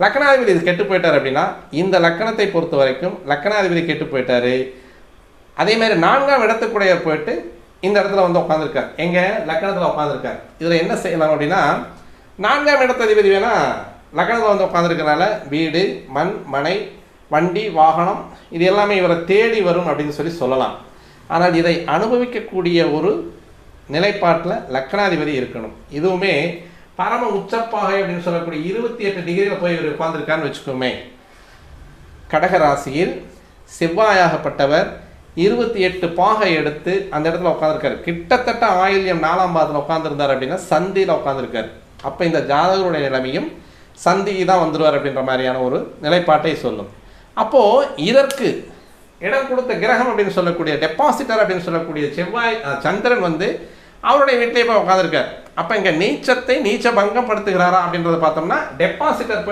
லக்னாதிபதி இது கெட்டு போயிட்டார் அப்படின்னா இந்த லக்கணத்தை பொறுத்த வரைக்கும் லக்னாதிபதி கெட்டு போயிட்டாரு. அதேமாதிரி 4ஆம் இடத்துக்குடையவர் போயிட்டு இந்த இடத்துல வந்து உட்காந்துருக்கார், எங்கள் லக்கணத்தில் உட்காந்துருக்கார். இதில் என்ன செய்யலாம் அப்படின்னா 4ஆம் இடத்ததிபதி வேணால் லக்கணத்தில் வந்து உட்காந்துருக்கனால வீடு, மண், மனை, வண்டி, வாகனம் இது எல்லாமே இவரை தேடி வரும் அப்படின்னு சொல்லலாம். ஆனால் இதை அனுபவிக்கக்கூடிய ஒரு நிலைப்பாட்டில் லக்னாதிபதி இருக்கணும். இதுவுமே பரம உச்சப்பாகை அப்படின்னு சொல்லக்கூடிய 28 டிகிரியில் போய் இவர் உட்கார்ந்துருக்காருன்னு வச்சுக்கோமே. கடகராசியில் செவ்வாயாகப்பட்டவர் 28 பாகை எடுத்து அந்த இடத்துல உட்காந்துருக்காரு. கிட்டத்தட்ட ஆயில்யம் 4ஆம் பாதத்தில் உட்காந்துருந்தார் அப்படின்னா சந்தியில் உட்காந்துருக்காரு. அப்போ இந்த ஜாதகருடைய நிலைமையும் சந்தி தான் வந்துடுவார் அப்படின்ற மாதிரியான ஒரு நிலைப்பாட்டை சொல்லும். அப்போது இதற்கு இடம் கொடுத்த கிரகம் அப்படின்னு சொல்லக்கூடிய டெபாசிட்டர் அப்படின்னு சொல்லக்கூடிய செவ்வாய் சந்திரன் வந்து அவருடைய வீட்டிலே போய் உட்காந்துருக்கார். அப்போ இங்கே நீச்சத்தை நீச்ச பங்கப்படுத்துகிறாரா அப்படின்றத பார்த்தோம்னா டெபாசிட்டர்